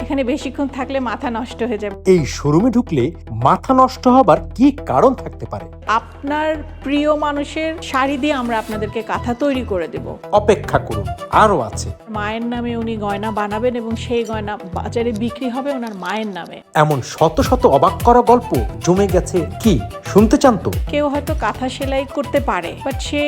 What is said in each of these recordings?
এখানে বেশিক্ষণ থাকলে মাথা নষ্ট হয়ে যাবে। এই শোরুমে ঢুকলে মাথা নষ্ট হবার কি কারণ থাকতে পারে? আপনার প্রিয় মানুষের শাড়ি দিয়ে আমরা আপনাদেরকে কাঁথা তৈরি করে দেব। অপেক্ষা করুন, আরো আছে। মায়ের নামে উনি গয়না বানাবেন এবং সেই গয়না বাজারে বিক্রি হবে ওনার মায়ের নামে। এমন শত শত অবাক করা গল্প জমে গেছে, কি শুনতে চান তো? কেউ হয়তো কাঁথা সেলাই করতে পারে, বাট সে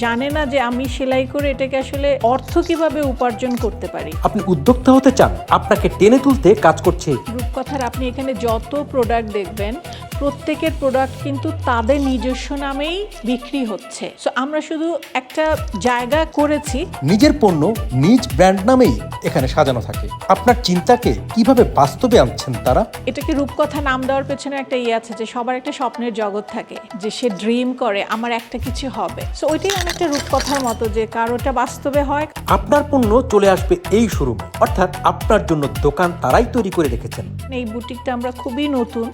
জানে না যে আমি সেলাই করে এটাকে আসলে অর্থ কিভাবে উপার্জন করতে পারি। আপনি উদ্যোক্তা হতে চান, আপনাকে টেনে তুলতে কাজ করছে রূপকথার আপনি এখানে যত প্রোডাক্ট দেখবেন প্রত্যেকের প্রোডাক্ট কিন্তু তাদের নিজস্ব নামেই বিক্রি হচ্ছে। সো আমরা শুধু একটা জায়গা করেছি, নিজের পণ্য নিজ ব্র্যান্ড নামেই এখানে সাজানো থাকে। আপনার চিন্তাকে কিভাবে বাস্তবে আনছেন তারা? এটাকে রূপকথা নাম দেওয়ার পেছনে একটা আছে যে সবার একটা স্বপ্নের জগৎ থাকে, যে সে ড্রিম করে আমার একটা কিছু হবে। সো ওইটাই অনেকটা রূপকথার মতো, যে কারোটা বাস্তবে হয়। আপনার পণ্য চলে আসবে এই শোরুমে, অর্থাৎ আপনার জন্য দোকান তারাই তৈরি করে রেখেছেন। এই বুটিকটা আমরা খুবই নতুন,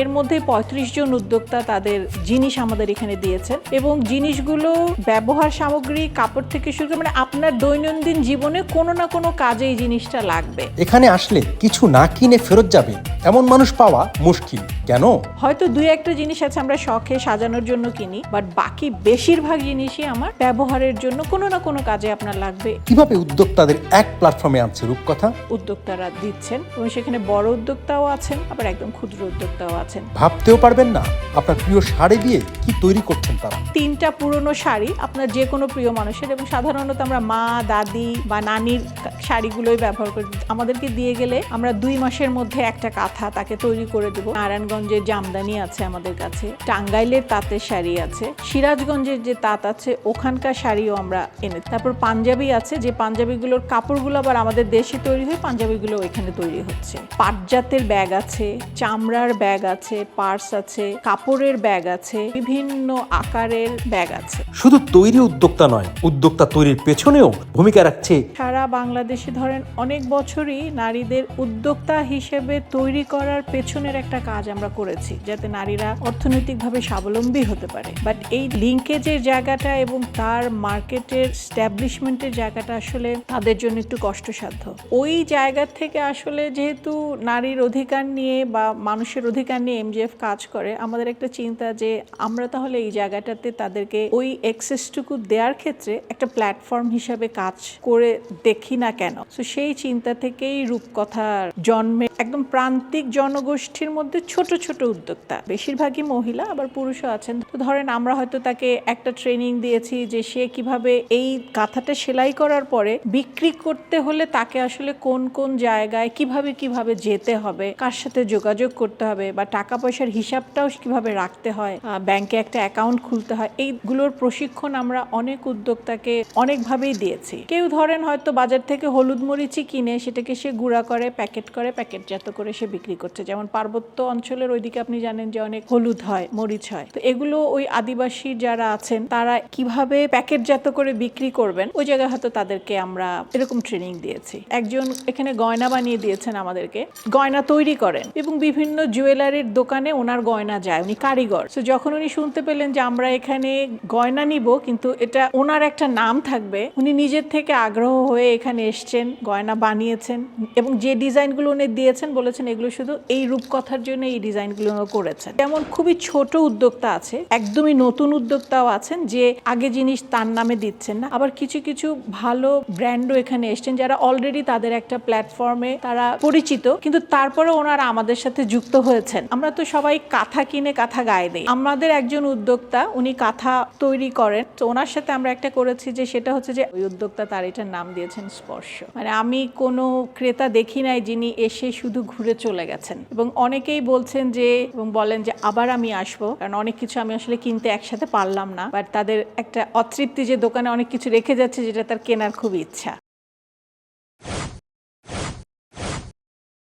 এর মধ্যে 35 জন উদ্যোক্তা তাদের জিনিস আমাদের এখানে দিয়েছেন এবং জিনিসগুলো ব্যবহার সামগ্রী, কাপড় থেকে শুরু করে মানে আপনার দৈনন্দিন জীবনে কোনো না কোনো কাজে এই জিনিসটা লাগবে। এখানে আসলে কিছু না কিনে ফেরত যাবে এমন মানুষ পাওয়া মুশকিল। কেন? হয়তো দুই একটা জিনিস আছে আমরা শখে সাজানোর জন্য কিনি, বাট বাকি বেশিরভাগ জিনিসই আমার ব্যবহারের জন্য কোনো না কোনো কাজে আপনার লাগবে। কিভাবে উদ্যোক্তাদের এক প্ল্যাটফর্মে আনছে রূপকথা? উদ্যোক্তারা দিচ্ছেন এবং সেখানে বড় উদ্যোক্তাও আছেন, আবার একদম ক্ষুদ্র উদ্যোক্তাও আছেন। ভাবতেও পারবেন না আপনার প্রিয় শাড়ি দিয়ে কি তৈরি করছেন তারা। 3টা পুরনো শাড়ি আপনার যে কোনো প্রিয় মানুষের, এবং সাধারণত আমরা মা, দাদি বা নানির শাড়িগুলোই ব্যবহার করি। আমাদেরকে দিয়ে গেলে আমরা 2 মাসের মধ্যে একটা কাঁথা তাকে তৈরি করে দেবো। নারায়ণগঞ্জের জামদানি আছে আমাদের কাছে, টাঙ্গাইলের তাঁতের শাড়ি আছে, সিরাজগঞ্জের যে তাঁত আছে ওখানকার শাড়িও আমরা এনে। তারপর পাঞ্জাবি আছে, যে পাঞ্জাবিগুলোর কাপড়গুলো আবার আমাদের দেশে তৈরি হয়, পাঞ্জাবিগুলো এখানে তৈরি হচ্ছে। পাটজাতের ব্যাগ আছে, চামড়ার ব্যাগ আছে, পার্স আছে, কাপড়ের ব্যাগ আছে, বিভিন্ন আকারের ব্যাগ আছে। শুধু তৈরি উদ্যোক্তা নয়, উদ্যোক্তা তৈরির পেছনেও ভূমিকা রাখছে। সারা বাংলাদেশে ধরেন অনেক বছরই নারীদের উদ্যোক্তা হিসেবে তৈরি করার পেছনের একটা কাজ আমরা করেছি, যাতে নারীরা অর্থনৈতিকভাবে স্বাবলম্বী হতে পারে। বাট এই লিঙ্কেজের জায়গাটা এবং তার মার্কেটের স্ট্যাবলিশমেন্টের জায়গাটা আসলে তাদের জন্য একটু কষ্টসাধ্য। ওই জায়গা থেকে আসলে যেহেতু নারীর অধিকার নিয়ে বা মানুষের অধিকার নিয়ে এমজিএফ কাজ করে, আমাদের একটা চিন্তা যে আমরা তাহলে এই জায়গাটাতে তাদেরকে ওই অ্যাক্সেসটুকু দেওয়ার ক্ষেত্রে একটা প্ল্যাটফর্ম হিসাবে কাজ করে দেখি না কেন। তো সেই চিন্তা থেকেই রূপকথার জন্মে। একদম প্রান্তিক জনগোষ্ঠীর মধ্যে ছোট ছোট উদ্যোক্তা, বেশিরভাগই মহিলা, আবার পুরুষও আছেন। তো ধরেন আমরা হয়তো তাকে একটা ট্রেনিং দিয়েছি যে সে কিভাবে এই কাঁথাটা সেলাই করার পরে বিক্রি করতে হলে তাকে আসলে কোন কোন জায়গায় কিভাবে যেতে হবে, কার সাথে যোগাযোগ করতে হবে, বা টাকা পয়সার হিসাবটাও কিভাবে রাখতে হয়, ব্যাংকে একটা অ্যাকাউন্ট খুলতে হয়, এইগুলোর প্রশিক্ষণ আমরা অনেক উদ্যোক্তাকে অনেকভাবেই দিয়েছি। কেউ ধরেন হয়তো বাজার থেকে হলুদ মরিচই কিনে সেটাকে সে গুঁড়া করে প্যাকেটজাত করে সে বিক্রি করছে। যেমন পার্বত্য অঞ্চলের ওইদিকে আপনি জানেন যে অনেক হলুদ হয়, মরিচ হয়। তো এগুলো ওই আদিবাসী যারা আছেন তারা কিভাবে প্যাকেটজাত করে বিক্রি করবেন, ওই জায়গায় হয়তো তাদেরকে আমরা এরকম ট্রেনিং দিয়েছি। একজন এখানে গয়না বানিয়ে দিয়েছেন আমাদেরকে, গয়না তৈরি করেন এবং বিভিন্ন জুয়েলারির দোকানে ওনার গয়না যায়, উনি কারিগর। তো যখন উনি শুনতে পেলেন যে আমরা এখানে গয়না নিব কিন্তু এটা ওনার একটা নাম থাকবে, উনি নিজের থেকে আগ্রহ হয়ে এখানে এসছেন, গয়না বানিয়েছেন এবং যে ডিজাইনগুলো উনি দিয়েছেন বলেছেন এগুলো শুধু এই রূপকথার জন্য এই ডিজাইনগুলো করেছেন। যেমন খুবই ছোট উদ্যোক্তা আছে, একদমই নতুন উদ্যোক্তাও আছেন যে আগে জিনিস তার নামে দিচ্ছেন না, আবার কিছু কিছু ভালো ব্র্যান্ডও এখানে এসছেন যারা অলরেডি তাদের একটা প্ল্যাটফর্মে তারা পরিচিত, কিন্তু তারপরে ওনারা আমাদের সাথে যুক্ত হয়েছেন। আমরা তো সবাই কাঁথা কিনে কাঁথা গায়ে দেই, আমাদের একজন উদ্যোক্তা উনি কাঁথা তৈরি করেন। তো ওনার সাথে আমরা একটা করেছি যে সেটা হচ্ছে যে ওই উদ্যোক্তা তার এটার নাম দিয়েছেন স্পর্শ। মানে আমি কোনো ক্রেতা দেখি নাই যিনি এসে শুধু ঘুরে চলে গেছেন, এবং অনেকেই বলছেন যে এবং বলেন যে আবার আমি আসবো, কারণ অনেক কিছু আমি আসলে কিনতে একসাথে পারলাম না, বাট তাদের একটা অতৃপ্তি যে দোকানে অনেক কিছু রেখে যাচ্ছে যেটা তার কেনার খুব ইচ্ছা।